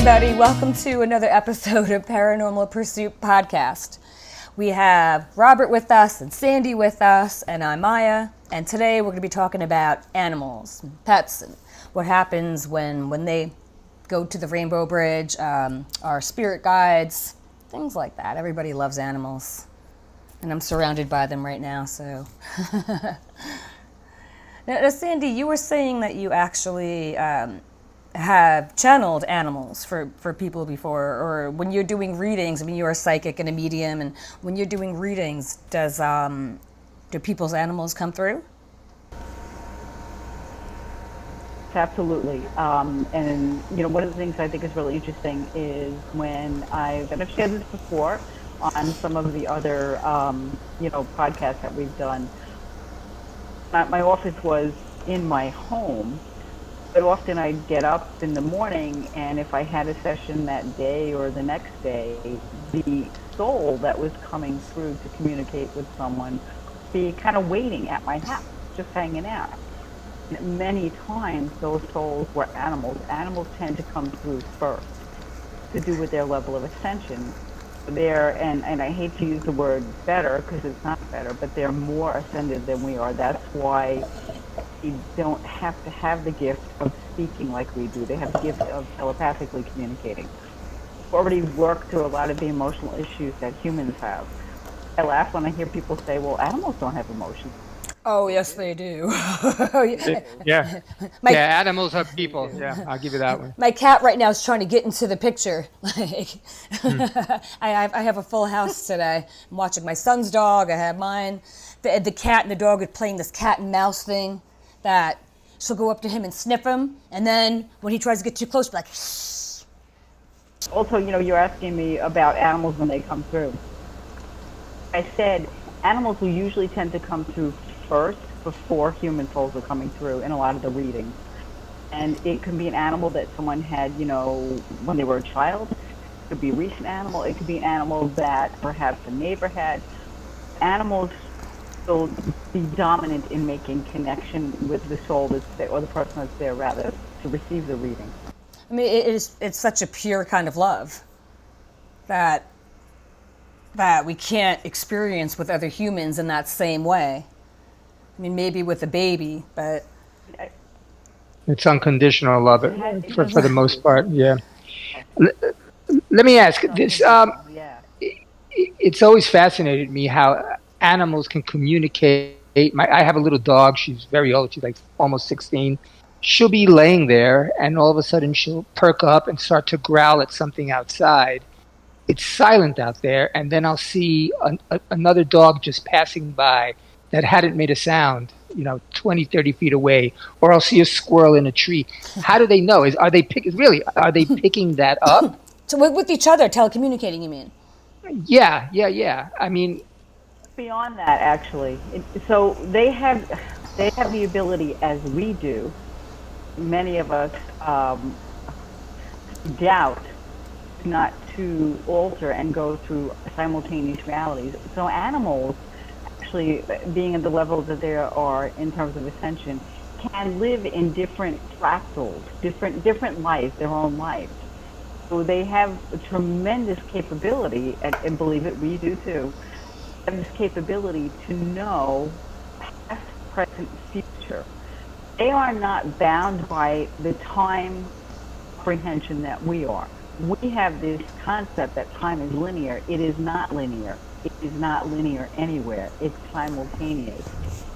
everybody. Welcome to another episode of Paranormal Pursuit Podcast. We have Robert with us and Sandy with us, and I'm Maya. And today we're going to be talking about animals, pets, and what happens when they go to the Rainbow Bridge, our spirit guides, things like that. Everybody loves animals, and I'm surrounded by them right now, so... Now, Sandy, you were saying that you actually have channeled animals for people before, or when you're doing readings. I mean, you're a psychic and a medium, and when you're doing readings, do people's animals come through? Absolutely. And, one of the things I think is really interesting is when I've shared this before on some of the other, podcasts that we've done. My office was in my home, but often I'd get up in the morning, and if I had a session that day or the next day, the soul that was coming through to communicate with someone would be kind of waiting at my house, just hanging out. Many times those souls were animals. Animals tend to come through first to do with their level of ascension. And I hate to use the word better because it's not better, but they're more ascended than we are. That's why they don't have to have the gift of speaking like we do. They have the gift of telepathically communicating. We've already worked through a lot of the emotional issues that humans have. I laugh when I hear people say, well, animals don't have emotions. Oh, yes, they do. Yeah. Animals are people. Yeah, I'll give you that one. My cat right now is trying to get into the picture. I have a full house today. I'm watching my son's dog. I have mine. The cat and the dog are playing this cat and mouse thing that she'll go up to him and sniff him, and then when he tries to get too close, be like, shh. Also, you're asking me about animals when they come through. I said animals will usually tend to come through first before human souls are coming through in a lot of the readings. And it can be an animal that someone had, when they were a child. It could be a recent animal. It could be an animal that perhaps a neighbor had. Animals will be dominant in making connection with the soul that's there, or the person that's there, rather, to receive the reading. I mean, it's such a pure kind of love that we can't experience with other humans in that same way. I mean, maybe with a baby, but... It's unconditional love for the most part, yeah. Let me ask this. It's always fascinated me how animals can communicate. I have a little dog. She's very old. She's like almost 16. She'll be laying there, and all of a sudden she'll perk up and start to growl at something outside. It's silent out there, and then I'll see another dog just passing by that hadn't made a sound, 20, 30 feet away, or I'll see a squirrel in a tree. How do they know? Are they picking that up? So with each other, telecommunicating, you mean? Yeah. I mean, beyond that, actually. So they have the ability, as we do. Many of us doubt not to alter and go through simultaneous realities. So animals, actually, being at the levels that they are in terms of ascension, can live in different fractals, different lives, their own lives. So they have a tremendous capability, and believe it, we do too, have this capability to know past, present, future. They are not bound by the time comprehension that we are. We have this concept that time is linear. It is not linear. It is not linear anywhere. It's simultaneous.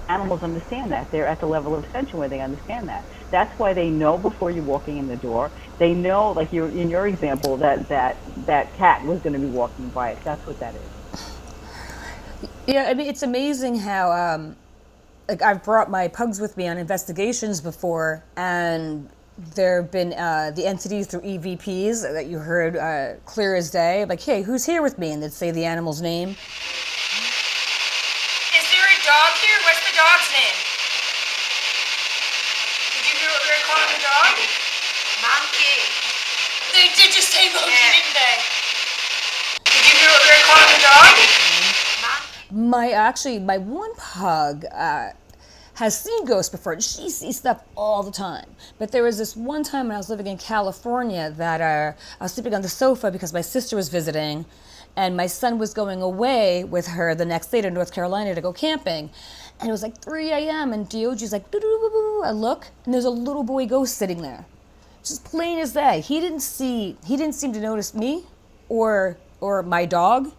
Animals understand that. They're at the level of ascension where they understand that. That's why they know before you're walking in the door. They know, like in your example, that cat was going to be walking by it. That's what that is. Yeah, I mean, it's amazing how, I've brought my pugs with me on investigations before, and there have been the entities through EVPs that you heard clear as day, like, hey, who's here with me? And they'd say the animal's name. Is there a dog here? What's the dog's name? Did you hear what we were calling the dog? Monkey. They did just say monkey, didn't they? Did you hear what we were calling the dog? My one pug has seen ghosts before, and she sees stuff all the time. But there was this one time when I was living in California that I was sleeping on the sofa because my sister was visiting, and my son was going away with her the next day to North Carolina to go camping. And it was like 3 a.m. and Dioge's like, doo-doo-doo-doo-doo. I look, and there's a little boy ghost sitting there. Just plain as day. He didn't seem to notice me or my dog.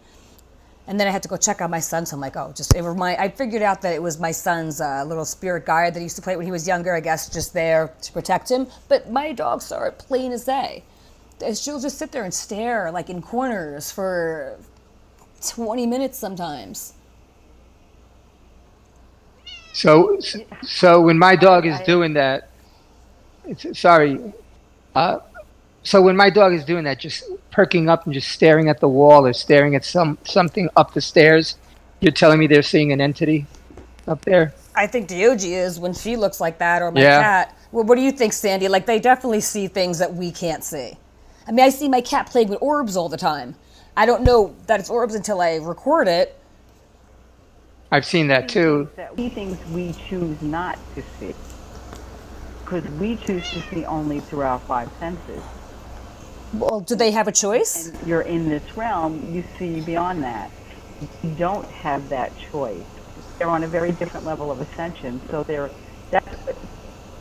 And then I had to go check on my son, so I'm like, I figured out that it was my son's little spirit guide that he used to play when he was younger, I guess, just there to protect him. But my dog saw it plain as day. She'll just sit there and stare, like in corners for 20 minutes sometimes. So when my dog is doing that, so when my dog is doing that, just perking up and just staring at the wall or staring at something up the stairs, you're telling me they're seeing an entity up there? I think Dioge is when she looks like that, or my cat. Well, what do you think, Sandy? Like, they definitely see things that we can't see. I mean, I see my cat playing with orbs all the time. I don't know that it's orbs until I record it. I've seen that too. Things we choose not to see, because we choose to see only through our five senses. Well, do they have a choice? And you're in this realm, you see beyond that. You don't have that choice. They're on a very different level of ascension. So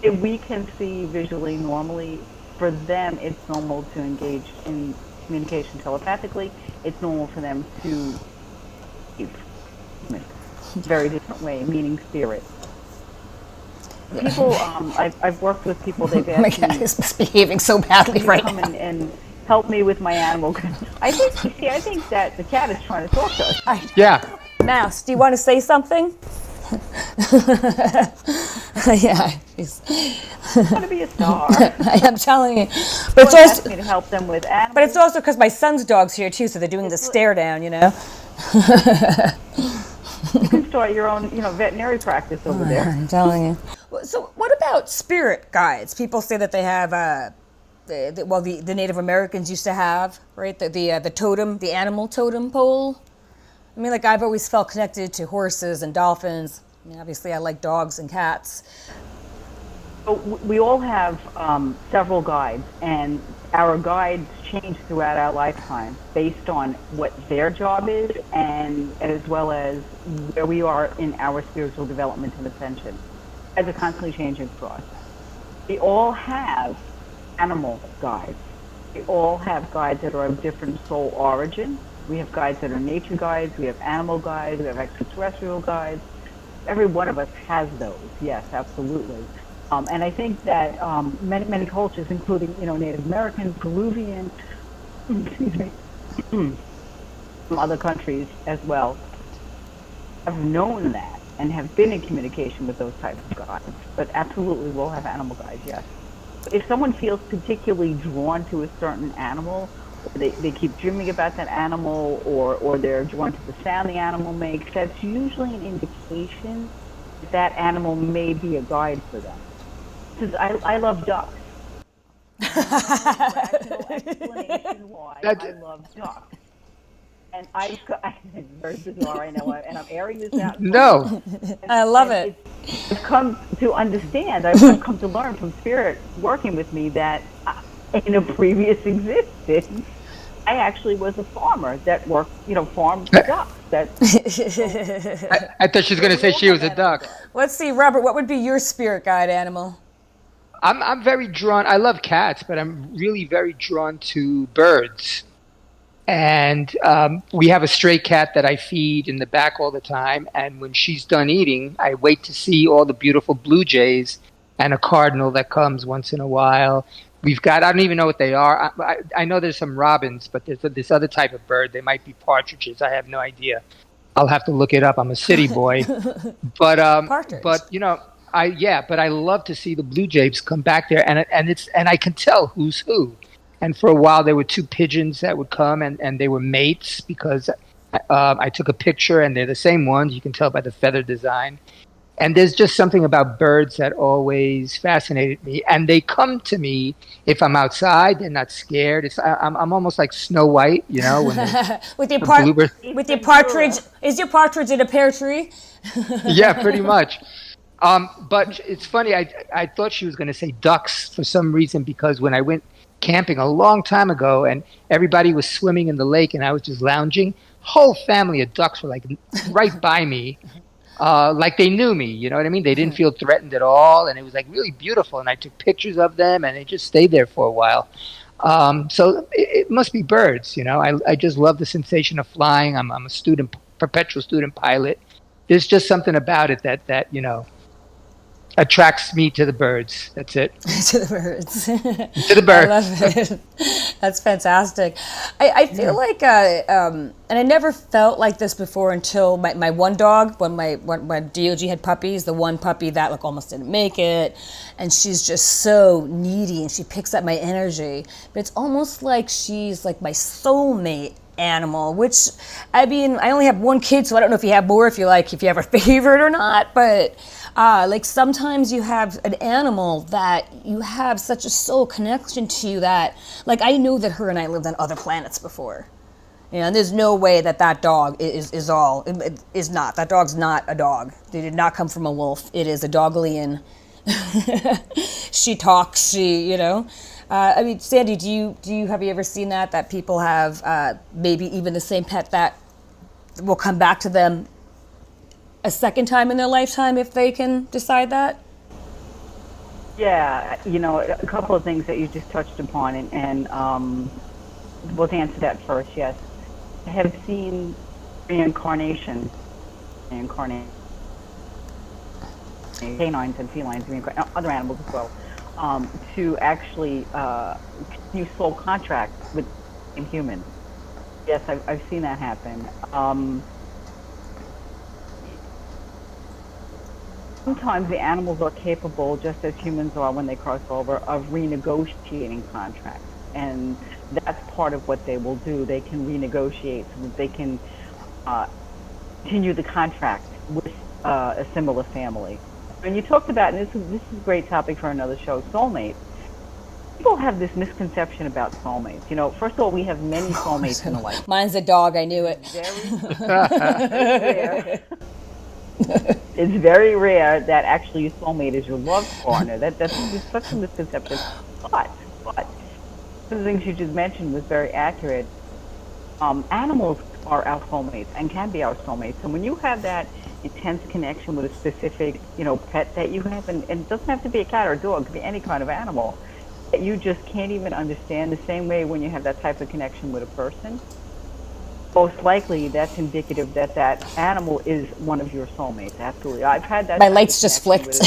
we can see visually normally. For them, it's normal to engage in communication telepathically. It's normal for them to very different way, meaning spirit. People, I've worked with people. They've asked my cat is misbehaving so badly right come now. and help me with my animal. I think that the cat is trying to talk to us. Yeah. Mouse, do you want to say something? Yeah, I want to be a star. I'm telling you. But it's also asked me to help them with animals. But it's also because my son's dog's here too, so they're doing the stare down, you know. You can start your own, veterinary practice over there. I'm telling you. So, what about spirit guides? People say that they have, the Native Americans used to have, right? The totem, the animal totem pole. I mean, like, I've always felt connected to horses and dolphins. I mean, obviously, I like dogs and cats. We all have several guides, and our guides change throughout our lifetime based on what their job is, and as well as where we are in our spiritual development and ascension. Guides are constantly changing for us. We all have animal guides. We all have guides that are of different soul origin. We have guides that are nature guides. We have animal guides. We have extraterrestrial guides. Every one of us has those. Yes, absolutely. And I think that many cultures, including Native American, Peruvian, excuse me, from other countries as well, have known that and have been in communication with those types of guides. But absolutely, we'll have animal guides. Yes. If someone feels particularly drawn to a certain animal, they keep dreaming about that animal, or they're drawn to the sound the animal makes, that's usually an indication that animal may be a guide for them. Because I love ducks. Rational explanation why I love ducks. And I very bizarre, I know, and I'm airing this out. No. I love it. I've come to understand, I've come to learn from Spirit working with me that in a previous existence, I actually was a farmer that worked, farmed ducks. I thought she was going to say she was a duck. Let's see, Robert, what would be your spirit guide animal? I'm very drawn. I love cats, but I'm really very drawn to birds. And we have a stray cat that I feed in the back all the time. And when she's done eating, I wait to see all the beautiful blue jays and a cardinal that comes once in a while. We've got, I don't even know what they are. I know there's some robins, but there's this other type of bird. They might be partridges. I have no idea. I'll have to look it up. I'm a city boy. But Partridge. But but I love to see the blue jays come back there, and I can tell who's who. And for a while there were two pigeons that would come, and they were mates because I took a picture, and they're the same ones. You can tell by the feather design. And there's just something about birds that always fascinated me. And they come to me if I'm outside. They're not scared. I'm almost like Snow White, when with your partridge. Is your partridge in a pear tree? Yeah, pretty much. But it's funny. I thought she was going to say ducks for some reason because when I went camping a long time ago and everybody was swimming in the lake and I was just lounging, whole family of ducks were like right by me, like they knew me. You know what I mean? They didn't feel threatened at all, and it was like really beautiful. And I took pictures of them, and they just stayed there for a while. So it must be birds. You know, I just love the sensation of flying. I'm a student, perpetual student pilot. There's just something about it that attracts me to the birds. That's it. To the birds. To the I bird. love it. That's fantastic. I feel like, and I never felt like this before until my one dog, when DOG had puppies, the one puppy that like almost didn't make it, and she's just so needy and she picks up my energy. But it's almost like she's like my soulmate animal, which, I mean, I only have one kid, so I don't know if you have more, if you have a favorite or not, but like sometimes you have an animal that you have such a soul connection to that, like I know that her and I lived on other planets before. You know, and there's no way that dog is not. That dog's not a dog. They did not come from a wolf. It is a dogalian. She talks, I mean, Sandy, have you ever seen that people have maybe even the same pet that will come back to them a second time in their lifetime if they can decide that? Yeah, a couple of things that you just touched upon, and we'll answer that first. Yes, I have seen reincarnation, canines and felines, other animals as well, to actually use soul contract with a human. Yes, I've seen that happen. Sometimes the animals are capable, just as humans are when they cross over, of renegotiating contracts. And that's part of what they will do. They can renegotiate so that they can continue the contract with a similar family. And you talked about, and this is a great topic for another show, soulmates. People have this misconception about soulmates. First of all, we have many soulmates in life. Mine's a dog, I knew it. It's very rare that actually your soulmate is your love partner. That's such a misconception. But one of the things you just mentioned was very accurate. Animals are our soulmates and can be our soulmates. So when you have that intense connection with a specific, pet that you have, and it doesn't have to be a cat or a dog, it could be any kind of animal, that you just can't even understand, the same way when you have that type of connection with a person, most likely that's indicative that animal is one of your soulmates. Absolutely. I've had that. My lights just flicked.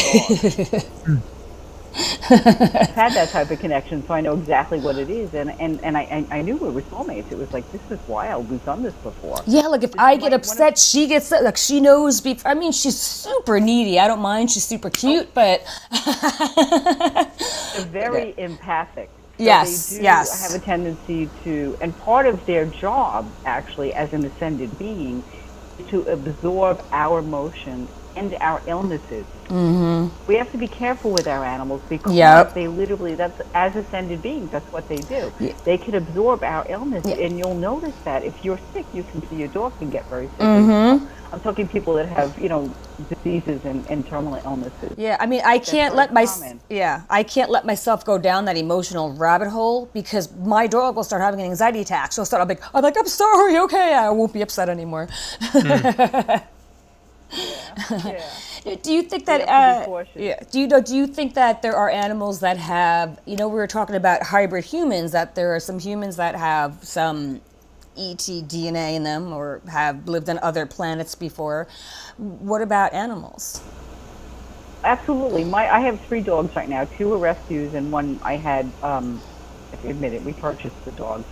I've had that type of connection, so I know exactly what it is, and I knew we were soulmates. It was like, this is wild. We've done this before. Yeah, like if I get upset, she gets like she knows. I mean, she's super needy. I don't mind. She's super cute, but they're very empathic. So yes, they do yes. have a tendency to, and part of their job, actually, as an ascended being, is to absorb our emotions and our illnesses. Mm-hmm. We have to be careful with our animals because they literally, as ascended beings, that's what they do. Yep. They can absorb our illness, and you'll notice that if you're sick, you can see your dog can get very sick. Mm-hmm. I'm talking people that have, diseases and terminal illnesses. Yeah, I mean, I can't let myself go down that emotional rabbit hole because my dog will start having an anxiety attack. So I'm like, I'm sorry, okay, I won't be upset anymore. Do you think that? Do you think that there are animals that have? We were talking about hybrid humans. That there are some humans that have some ET DNA in them or have lived on other planets before. What about animals? Absolutely. I have 3 dogs right now. 2 are rescues, and one I had. I admit it. We purchased the dog,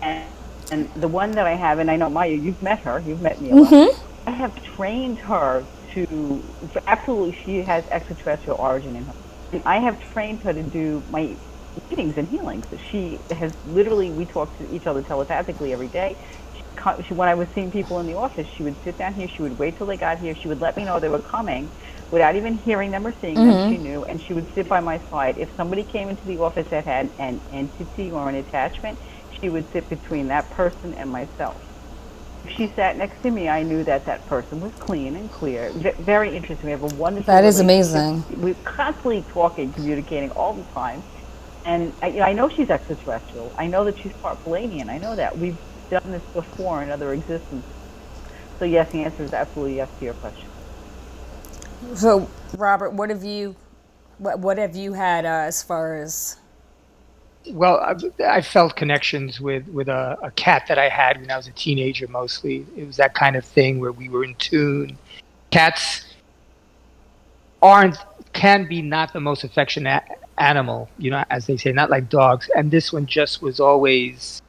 and the one that I have, and I know Maya, you've met her. You've met Mila. Mm-hmm. I have trained her to, absolutely, she has extraterrestrial origin in her. And I have trained her to do my readings and healings. She has literally, we talk to each other telepathically every day. When I was seeing people in the office, she would sit down here, she would wait till they got here, she would let me know they were coming without even hearing them or seeing them, she knew, and she would sit by my side. If somebody came into the office that had an entity or an attachment, she would sit between that person and myself. If she sat next to me, I knew that that person was clean and clear. Very interesting. We have a wonderful That is relationship. amazing. We're constantly talking, communicating all the time. And I know she's extraterrestrial. I know that she's part Palladian. I know that. We've done this before in other existences. So yes, the answer is absolutely yes to your question. So, Robert, what have you had as far as? Well, I felt connections with a cat that I had when I was a teenager. Mostly, it was that kind of thing where we were in tune. Cats aren't can be not the most affectionate animal, as they say, not like dogs. And this one just was always.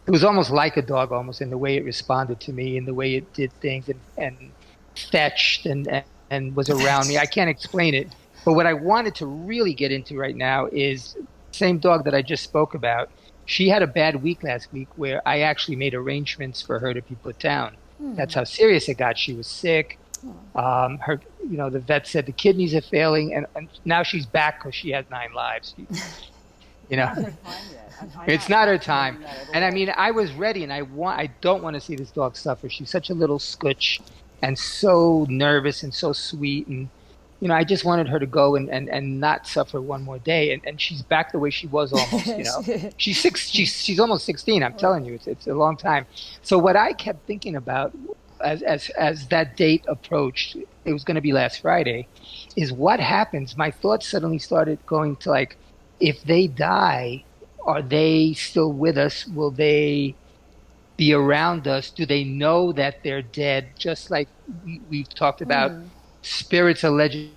It was almost like a dog, almost in the way it responded to me, in the way it did things, and fetched and was around me. I can't explain it. But what I wanted to really get into right now is same dog that I just spoke about. She had a bad week last week where I actually made arrangements for her to be put down. That's how serious it got. She was sick. Her, the vet said the kidneys are failing, and now she's back because she has 9 lives. It's not her time. And I mean, I was ready, and I don't want to see this dog suffer. She's such a little scutch, and so nervous and so sweet, and I just wanted her to go and not suffer one more day. And she's back the way she was almost. She's almost 16. I'm telling you, it's a long time. So what I kept thinking about as that date approached, it was going to be last Friday, is what happens. My thoughts suddenly started going to like, if they die, are they still with us? Will they be around us? Do they know that they're dead? Just like we've talked about, spirits allegedly,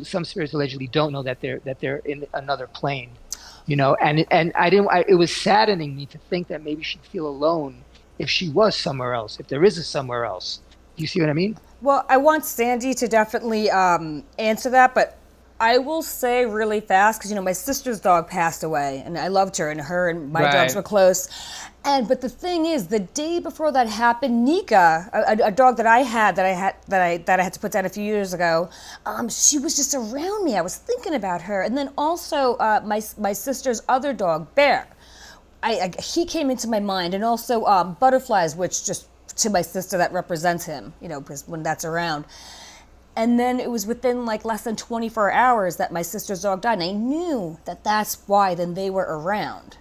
some spirits allegedly don't know that they're in another plane, And I didn't. It was saddening me to think that maybe she'd feel alone if she was somewhere else, if there is a somewhere else. Do you see what I mean? Well, I want Sandy to definitely answer that, but I will say really fast because my sister's dog passed away, and I loved her, and her and my dogs were close. But the thing is, the day before that happened, Nika, a dog that I had to put down a few years ago, she was just around me. I was thinking about her, and then also my sister's other dog, Bear. He came into my mind, and also Butterflies, which just to my sister that represents him, because when that's around. And then it was within like less than 24 hours that my sister's dog died. And I knew that that's why then they were around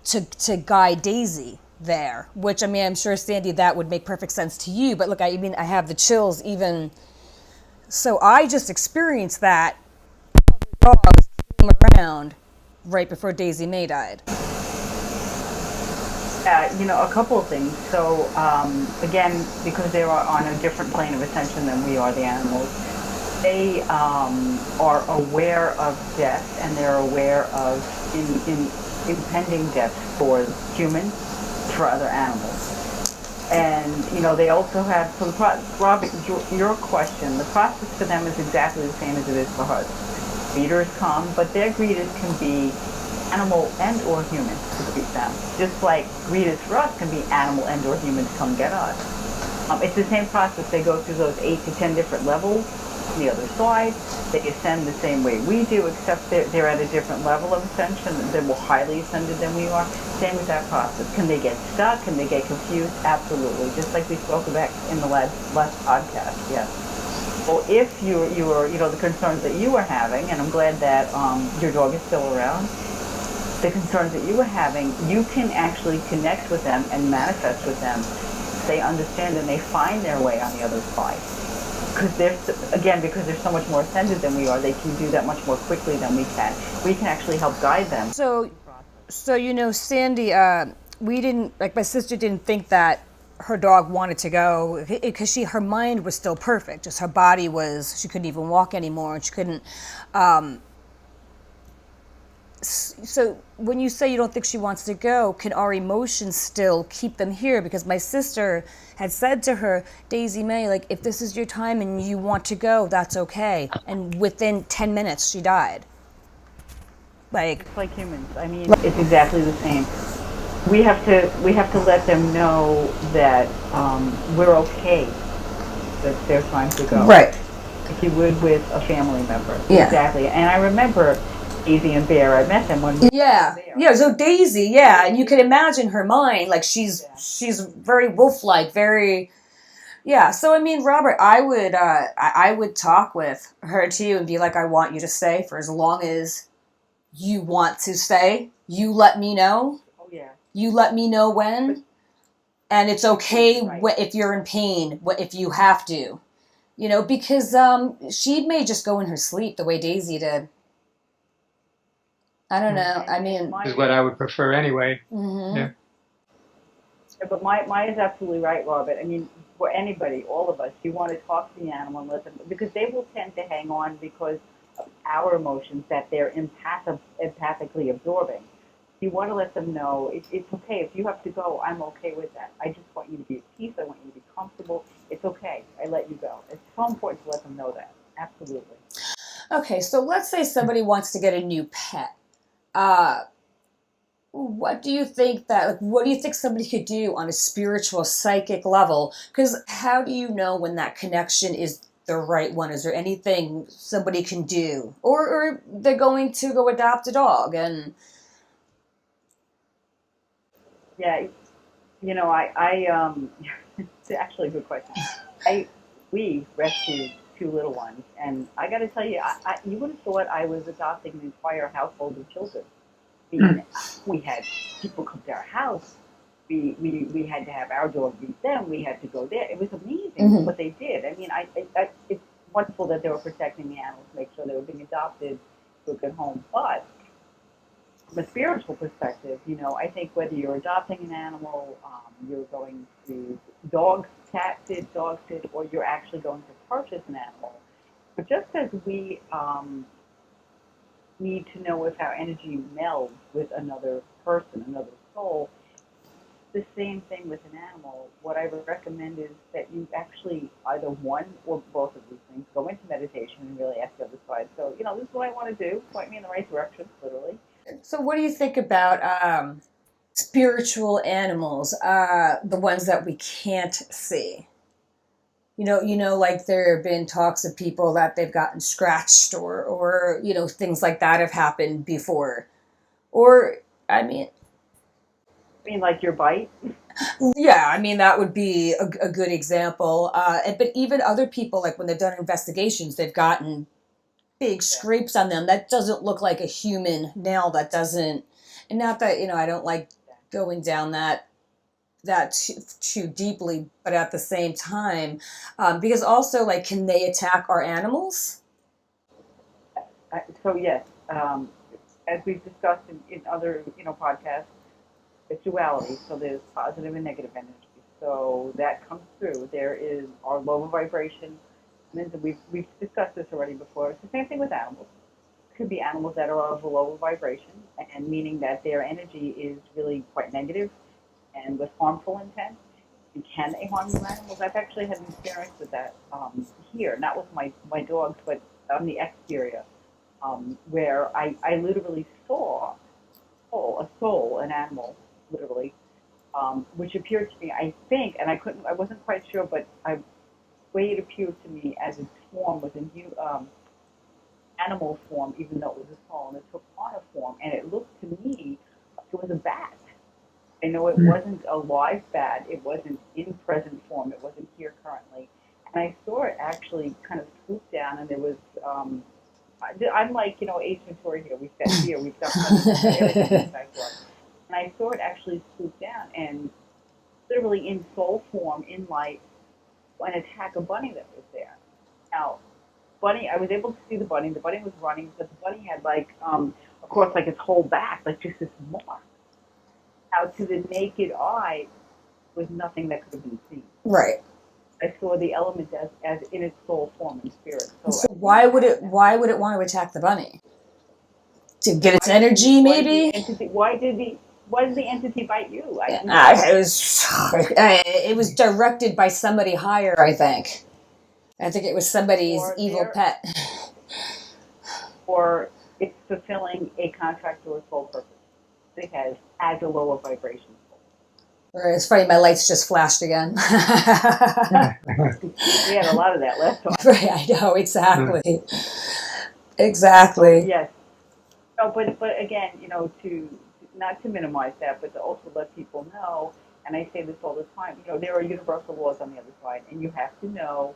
to guide Daisy there, which I'm sure, Sandy, that would make perfect sense to you. But look, I have the chills even. So I just experienced that dogs came around right before Daisy May died. A couple of things. So, again, because they are on a different plane of ascension than we are, the animals, they are aware of death, and they're aware of impending death for humans, for other animals. And, they also have, so Robert, your question, the process for them is exactly the same as it is for us. Greeters come, but their greeters can be animal and or human to greet them. Just like greeters for us can be animal and or human to come get us. It's the same process. They go through those 8 to 10 different levels on the other side. They ascend the same way we do, except they're at a different level of ascension. They're more highly ascended than we are. Same with that process. Can they get stuck? Can they get confused? Absolutely. Just like we spoke about in the last podcast. Yes. Well, if you were, the concerns that you were having, and I'm glad that your dog is still around, the concerns that you were having, you can actually connect with them and manifest with them. They understand and they find their way on the other side. Because because they're so much more ascended than we are, they can do that much more quickly than we can. We can actually help guide them. So Sandy, we didn't, like my sister didn't think that her dog wanted to go because her mind was still perfect. Just her body she couldn't even walk anymore, and she couldn't. So when you say you don't think she wants to go, can our emotions still keep them here? Because my sister had said to her, Daisy May, like, if this is your time and you want to go, that's okay. And within 10 minutes, she died. It's like humans. It's exactly the same. We have to let them know that we're okay. That it's their time to go. Right. If you would with a family member. Yeah. Exactly. And I remember Daisy and Bear. I met them when we Yeah, were there. yeah. So Daisy, yeah, and you can imagine her mind, like she's very wolf-like, very, yeah. So I mean, Robert, I would talk with her too and be like, I want you to stay for as long as you want to stay. You let me know. Oh yeah. You let me know when, and it's okay Right. if you're in pain, if you have to, because she may just go in her sleep the way Daisy did. I don't know. I mean, Is what I would prefer anyway. mm-hmm. Yeah. But Maya is absolutely right, Robert. I mean, for anybody, all of us, you want to talk to the animal and let them, because they will tend to hang on because of our emotions that they're empathically absorbing. You want to let them know it's okay. If you have to go, I'm okay with that. I just want you to be at peace. I want you to be comfortable. It's okay. I let you go. It's so important to let them know that. Absolutely. Okay, so let's say somebody wants to get a new pet. What do you think what do you think somebody could do on a spiritual, psychic level? Because how do you know when that connection is the right one? Is there anything somebody can do? Or they're going to go adopt a dog and... Yeah, it's actually a good question. We rescued two little ones, and I got to tell you, you would have thought I was adopting an entire household of children. I mean, we had people come to our house. We had to have our dog meet them. We had to go there. It was amazing what they did. I mean, it's wonderful that they were protecting the animals, make sure they were being adopted to a good home. But from a spiritual perspective, I think whether you're adopting an animal, you're going to dog sit, or you're actually going to purchase an animal. But just as we need to know if our energy melds with another person, another soul, the same thing with an animal. What I would recommend is that you actually either one or both of these things go into meditation and really ask the other side. So, this is what I want to do. Point me in the right direction, literally. So what do you think about spiritual animals, the ones that we can't see? Like there have been talks of people that they've gotten scratched or things like that have happened before. Or, I mean... I mean, like your bite? Yeah, I mean, that would be a good example. But even other people, like when they've done investigations, they've gotten big scrapes on them. That doesn't look like a human nail. That doesn't... And not that, I don't like going down that too deeply, but at the same time, because also, like, can they attack our animals? So yes, as we've discussed in other podcasts, it's duality. So there's positive and negative energy. So that comes through. There is our lower vibration. And we've discussed this already before. It's the same thing with animals. It could be animals that are of a lower vibration, and meaning that their energy is really quite negative and with harmful intent. And can they harm your animals? I've actually had an experience with that here, not with my dogs, but on the exterior, where I literally saw a soul, an animal, literally, which appeared to me, I think, and I wasn't quite sure, but the way it appeared to me as its form was in animal form, even though it was a soul, and it took on a form, and it looked to me like it was a bat. I know it wasn't a live bat. It wasn't in present form. It wasn't here currently. And I saw it actually kind of swoop down, and there was, I'm like, Ace Ventura here. We've got fear. We've got everything. And I saw it actually swoop down and literally in soul form, in light, and attack a bunny that was there. Now, bunny, I was able to see the bunny. The bunny was running, but the bunny had of course, like its whole back, like just this mark. Now, to the naked eye, was nothing that could have been seen. Right. I saw the element as in its soul form and spirit. So why would it want to attack the bunny? To get its energy, maybe? Why did the entity bite you? It was directed by somebody higher, I think. I think it was somebody's evil pet. Or it's fulfilling a contract or a soul purpose. It has as a lower vibration. It's funny, my lights just flashed again. We had a lot of that last time. Right, I know, exactly. Exactly. Yes. No, but again, to not to minimize that, but to also let people know. And I say this all the time. There are universal laws on the other side, and you have to know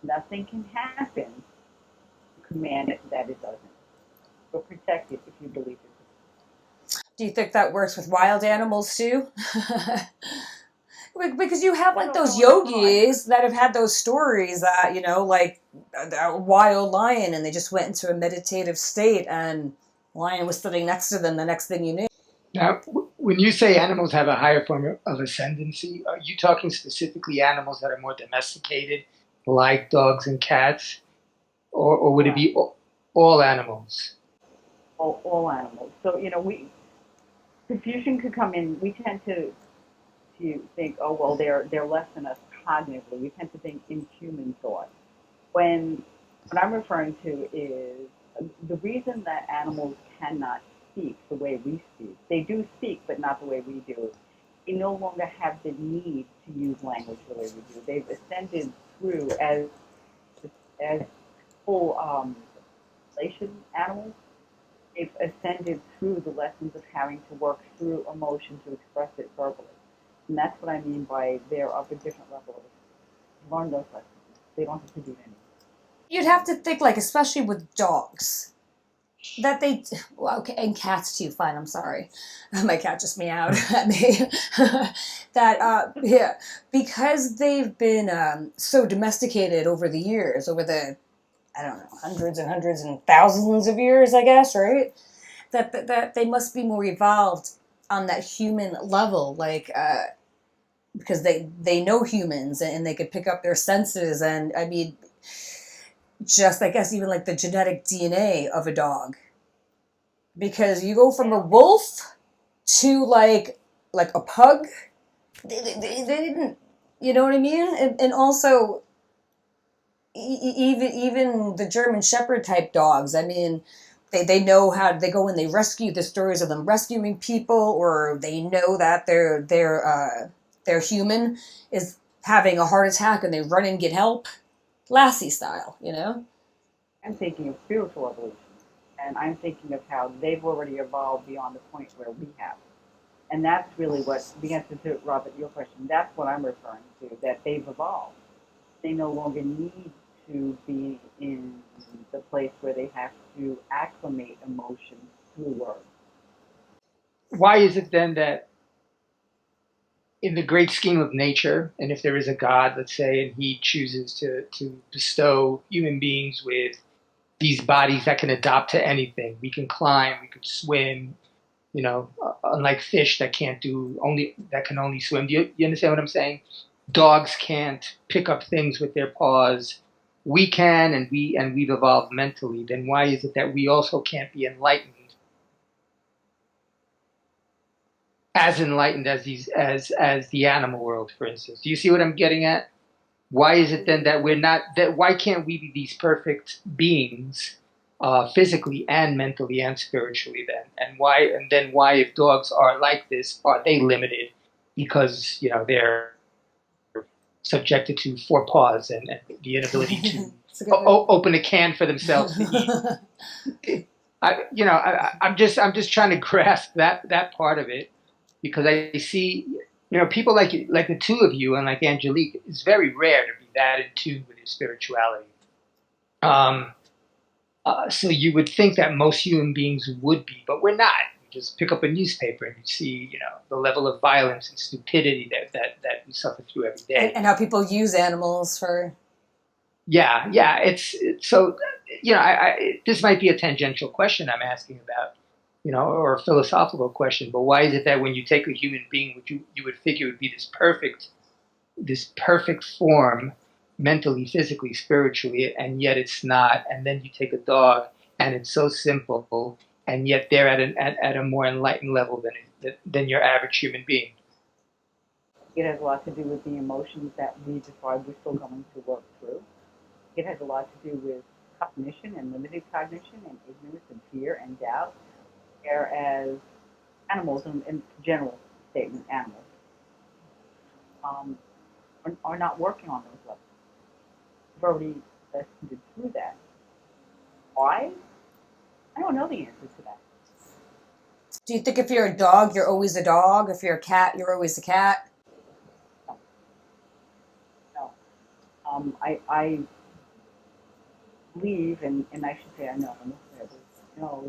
nothing can happen to command it that it doesn't. Or protect it if you believe it. Do you think that works with wild animals too? Because you have like those yogis that have had those stories that, like a wild lion and they just went into a meditative state and lion was sitting next to them the next thing you knew. Now, when you say animals have a higher form of ascendancy, are you talking specifically animals that are more domesticated, like dogs and cats, or would it be all animals? All animals. So confusion could come in. We tend to think, oh well, they're less than us cognitively. We tend to think in human thought. When what I'm referring to is the reason that animals cannot speak the way we speak. They do speak, but not the way we do. They no longer have the need to use language the way we do. They've ascended through as full relation animals. They've ascended through the lessons of having to work through emotion to express it verbally. And that's what I mean by they're up a different level of learn those lessons. They don't have to do anything. You'd have to think, like, especially with dogs, that well, okay, and cats too, fine, I'm sorry. My cat just meowed at me. Yeah, because they've been so domesticated over the years, over the, I don't know, hundreds and hundreds and thousands of years, I guess, right? That they must be more evolved on that human level, like, because they know humans and they could pick up their senses, and I mean, just I guess even like the genetic DNA of a dog, because you go from a wolf to like a pug. They didn't, you know what I mean? And also even the German Shepherd type dogs. I mean, they know how they go and they rescue. The stories of them rescuing people, or they know that their human is having a heart attack and they run and get help, Lassie style, I'm thinking of spiritual evolution, and I'm thinking of how they've already evolved beyond the point where we have. And that's really what the answer to Robert your question. That's what I'm referring to. That they've evolved. They no longer need to be in the place where they have to acclimate emotions through words. Why is it then that in the great scheme of nature, and if there is a God, let's say, and he chooses to bestow human beings with these bodies that can adapt to anything, we can climb, we could swim, unlike fish that can only swim. Do you understand what I'm saying? Dogs can't pick up things with their paws. We can, and we've evolved mentally. Then why is it that we also can't be enlightened, as enlightened as as the animal world, for instance? Do you see what I'm getting at? Why is it then that we're not that? Why can't we be these perfect beings, physically and mentally and spiritually? Then why, if dogs are like this, are they limited because they're subjected to four paws and the inability to open a can for themselves to eat? I'm just trying to grasp that part of it, because I see, people like the two of you and like Angelique. It's very rare to be that in tune with your spirituality. Um, so you would think that most human beings would be, but we're not. You just pick up a newspaper and you see, the level of violence and stupidity that we suffer through every day, and how people use animals for. Yeah. It's so, this might be a tangential question I'm asking about, or a philosophical question, but why is it that when you take a human being, which you would figure would be this perfect form, mentally, physically, spiritually, and yet it's not, and then you take a dog and it's so simple, and yet they're at a more enlightened level than your average human being? It has a lot to do with the emotions that we describe we're still going to work through. It has a lot to do with cognition and limited cognition and ignorance and fear and doubt, whereas animals, in general statement, animals, um, are not working on those levels. We've already ascended through that. Why? I don't know the answer to that. Do you think if you're a dog, you're always a dog? If you're a cat, you're always a cat? No. I believe, and I should say I know,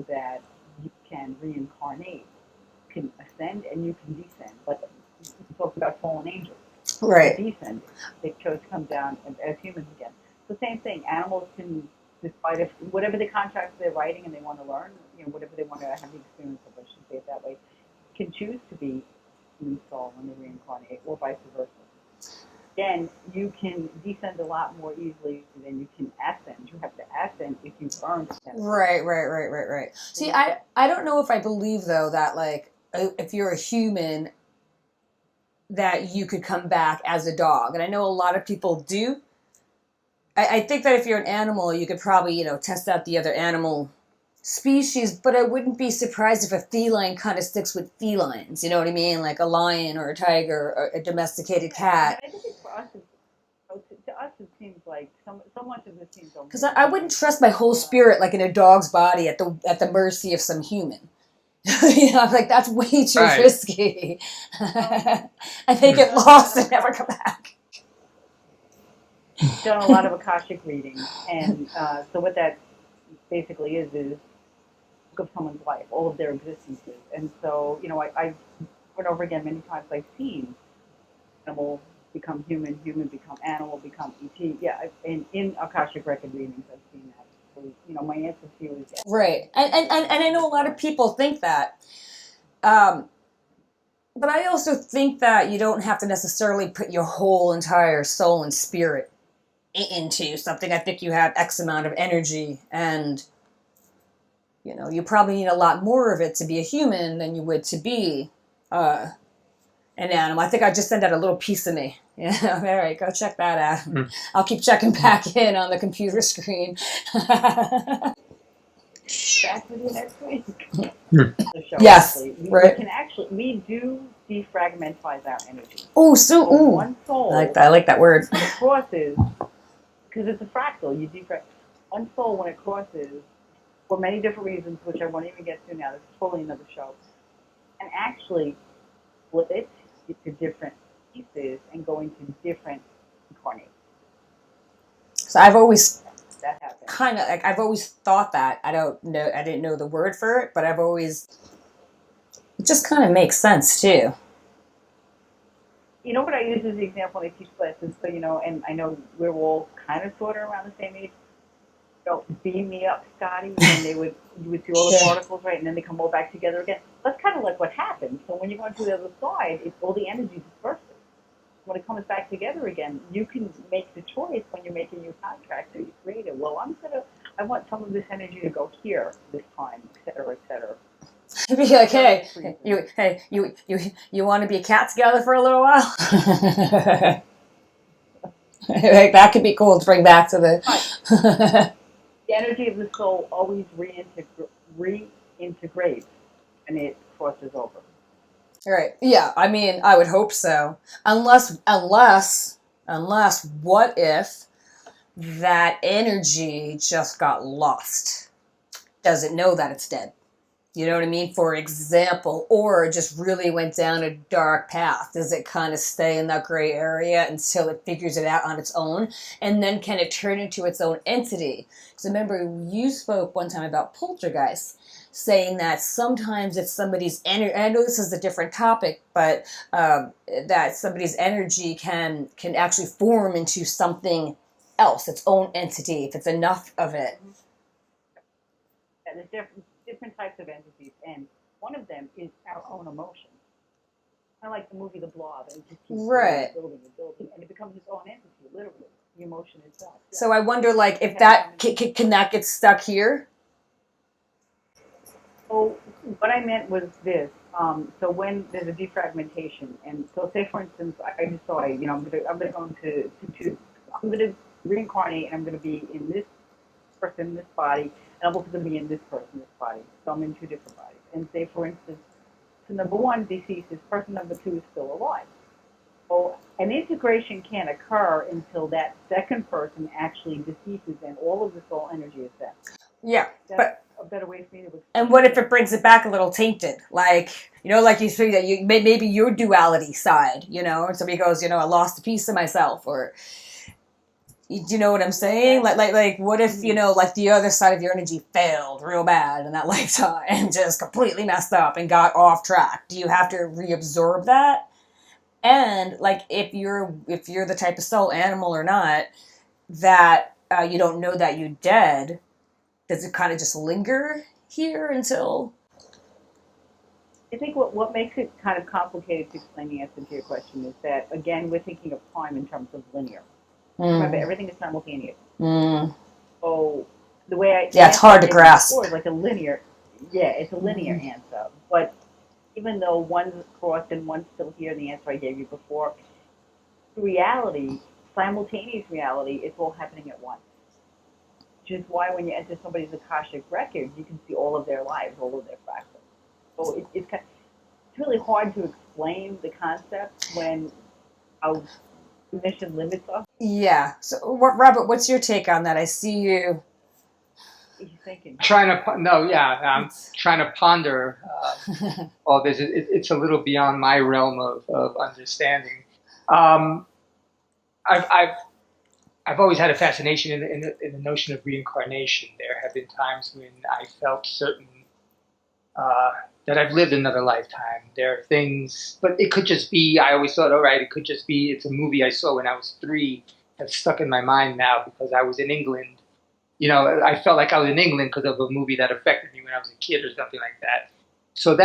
that you can reincarnate, you can ascend and you can descend. But you talk about fallen angels. Right. They descended. They chose to come down as humans again. So same thing. Animals can, despite if whatever the contracts they're writing and they want to learn, whatever they want to have the experience of, I should say it that way, can choose to be human soul when they reincarnate, or vice versa. Again, you can descend a lot more easily than you can ascend. You have to ascend if you've earned it. Right. See, I don't know if I believe, though, that, like, if you're a human, that you could come back as a dog. And I know a lot of people do. I think that if you're an animal, you could probably, test out the other animal species, but I wouldn't be surprised if a feline kind of sticks with felines. You know what I mean? Like a lion or a tiger or a domesticated cat. I think for us, to us, it seems like so much of this seems. Because I wouldn't trust my whole spirit like in a dog's body at the mercy of some human. I'm like, that's way too risky. And they get lost and never come back. Done a lot of Akashic readings, and so what that basically is book of someone's life, all of their existences. And so, I over and over again, many times I've seen animal become human, human become animal, become ET. Yeah, and in Akashic record readings, I've seen that. So, my answer to you is yes. Right, and I know a lot of people think that. But I also think that you don't have to necessarily put your whole entire soul and spirit into something. I think you have X amount of energy, and you probably need a lot more of it to be a human than you would to be an animal. I think I just sent out a little piece of me. Yeah, all right, go check that out. I'll keep checking back in on the computer screen. Back with you next week. Yes, right. We do defragmentize our energy. Oh, so one soul. I like that word. When it crosses, because it's a fractal, you one soul when it crosses, for many different reasons, which I won't even get to now. This is totally another show. And actually split into different pieces and go into different incarnations. So I've always that happens. Kind of like I've always thought that. I didn't know the word for it, but it just kind of makes sense too. You know what I use as the example when I teach classes, so and I know we're all kind of sort of around the same age. Beam me up, Scotty, and you would see all the particles, right, and then they come all back together again. That's kind of like what happens. So when you go to the other side, it's all the energy disperses. When it comes back together again, you can make the choice when you're making your contract or you create it. Well, I want some of this energy to go here this time, et cetera, et cetera. Be like, you want to be a cat together for a little while? Like, that could be cool to bring back to the. The energy of the soul always reintegrates and it crosses over. Right. Yeah. I mean, I would hope so. Unless, what if that energy just got lost? Does it know that it's dead? You know what I mean? For example, or just really went down a dark path. Does it kind of stay in that gray area until it figures it out on its own? And then can it turn into its own entity? Because remember, you spoke one time about poltergeists, saying that sometimes it's somebody's energy. I know this is a different topic, but that somebody's energy can actually form into something else, its own entity, if it's enough of it. And there's different types of entities, and one of them is our own emotions. Kind of like the movie The Blob, and it just keeps building, and it becomes its own entity, literally, the emotion itself. Yeah. So I wonder, like, if that can that get stuck here? So what I meant was this. So when there's a defragmentation, and so say for instance, I just saw, I'm going to reincarnate, and I'm going to be in this person, this body, and I'm also going to be in this person, this body. So I'm in two different bodies. And say, for instance, so number one deceases, person number two is still alive. So an integration can't occur until that second person actually deceases and all of the soul energy is set. Yeah, That's a better way for me to explain. And what if it brings it back a little tainted? Like, like you say that maybe your duality side, and somebody goes, I lost a piece of myself, or, do you know what I'm saying? Like, what if, like the other side of your energy failed real bad in that lifetime and just completely messed up and got off track? Do you have to reabsorb that? And like, if you're the type of soul, animal or not, that you don't know that you're dead, does it kind of just linger here until? I think what makes it kind of complicated to explain the answer to your question is that, again, we're thinking of time in terms of linear. Remember, everything is simultaneous. So the way it's hard to grasp. Before is like a linear, it's a linear answer. But even though one's crossed and one's still here in the answer I gave you before, reality, simultaneous reality, it's all happening at once. Which is why when you enter somebody's Akashic records, you can see all of their lives, all of their fractals. So it's really hard to explain the concept when our mission limits us. Yeah. So, Robert, what's your take on that? I see you. He's thinking. I'm trying to ponder all this. It's a little beyond my realm of understanding. I've always had a fascination in the notion of reincarnation. There have been times when I felt certain that I've lived another lifetime. There are things, but it could just be, I always thought, all right, it could just be, it's a movie I saw when I was 3 that's stuck in my mind now because I was in England. I felt like I was in England because of a movie that affected me when I was a kid or something like that. So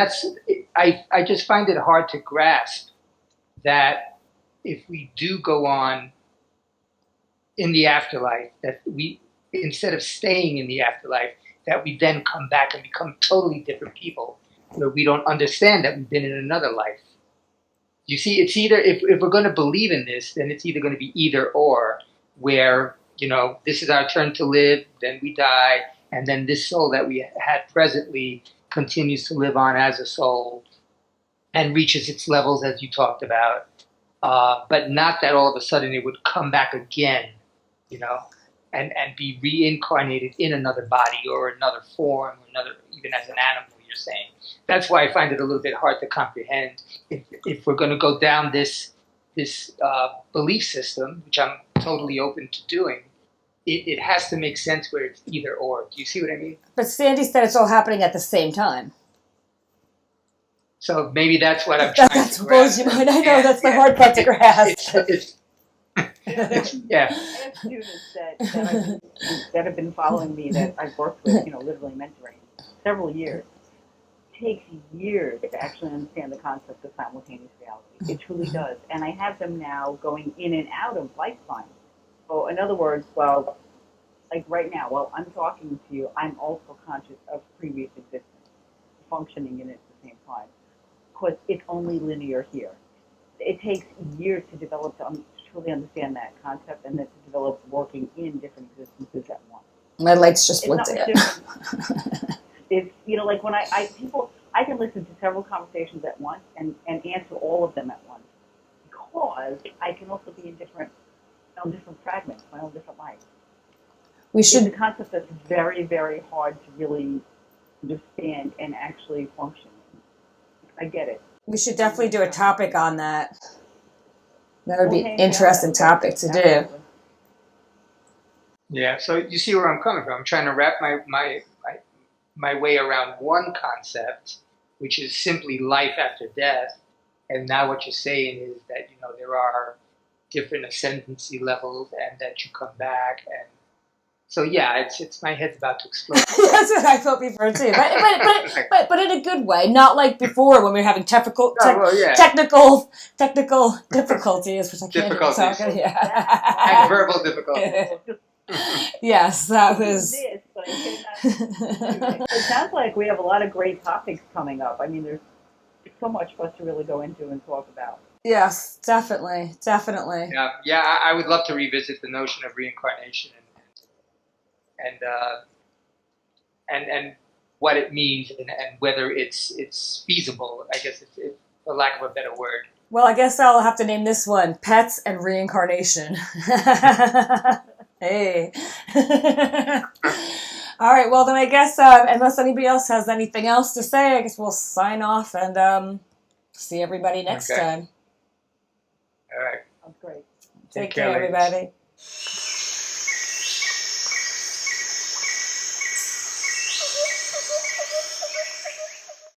I just find it hard to grasp that if we do go on in the afterlife, that we, instead of staying in the afterlife, that we then come back and become totally different people, where we don't understand that we've been in another life. You see, it's either, if we're going to believe in this, then it's either going to be either or, where, this is our turn to live, then we die, and then this soul that we had presently continues to live on as a soul and reaches its levels as you talked about. But not that all of a sudden it would come back again, and be reincarnated in another body or another form, even as an animal, you're saying. That's why I find it a little bit hard to comprehend. If we're going to go down this belief system, which I'm totally open to doing, it has to make sense where it's either or. Do you see what I mean? But Sandy said it's all happening at the same time. So maybe that's what I'm trying to grasp. Blows your mind. I know, that's the hard part to grasp. I have students that have been following me that I've worked with, literally mentoring several years. It takes years to actually understand the concept of simultaneous reality. It truly does. And I have them now going in and out of lifetimes. So in other words, like right now, while I'm talking to you, I'm also conscious of previous existence, functioning in it at the same time. Because it's only linear here. It takes years to develop to truly understand that concept, and then to develop working in different existences at once. My lights just blinked again. It's like when I can listen to several conversations at once and answer all of them at once, because I can also be in different fragments, my own different lives. It's a concept that's very, very hard to really understand and actually function. I get it. We should definitely do a topic on that. That would be an interesting topic to do. Yeah, so you see where I'm coming from. I'm trying to wrap my way around one concept, which is simply life after death. And now what you're saying is that, there are different ascendancy levels and that you come back. And so, yeah, it's my head's about to explode. That's what I felt before, too. But in a good way. Not like before when we were having technical difficulties, which I can't even talk about. Yeah. And verbal difficulties. Yes, that was... It sounds like we have a lot of great topics coming up. I mean, there's so much for us to really go into and talk about. Yes, definitely. Yeah. I would love to revisit the notion of reincarnation and what it means and whether it's feasible. I guess it's for lack of a better word. Well, I guess I'll have to name this one "Pets and Reincarnation." Hey. All right, well then I guess unless anybody else has anything else to say, I guess we'll sign off and see everybody next Okay. time. All right. That's great. Take care, care, ladies. everybody.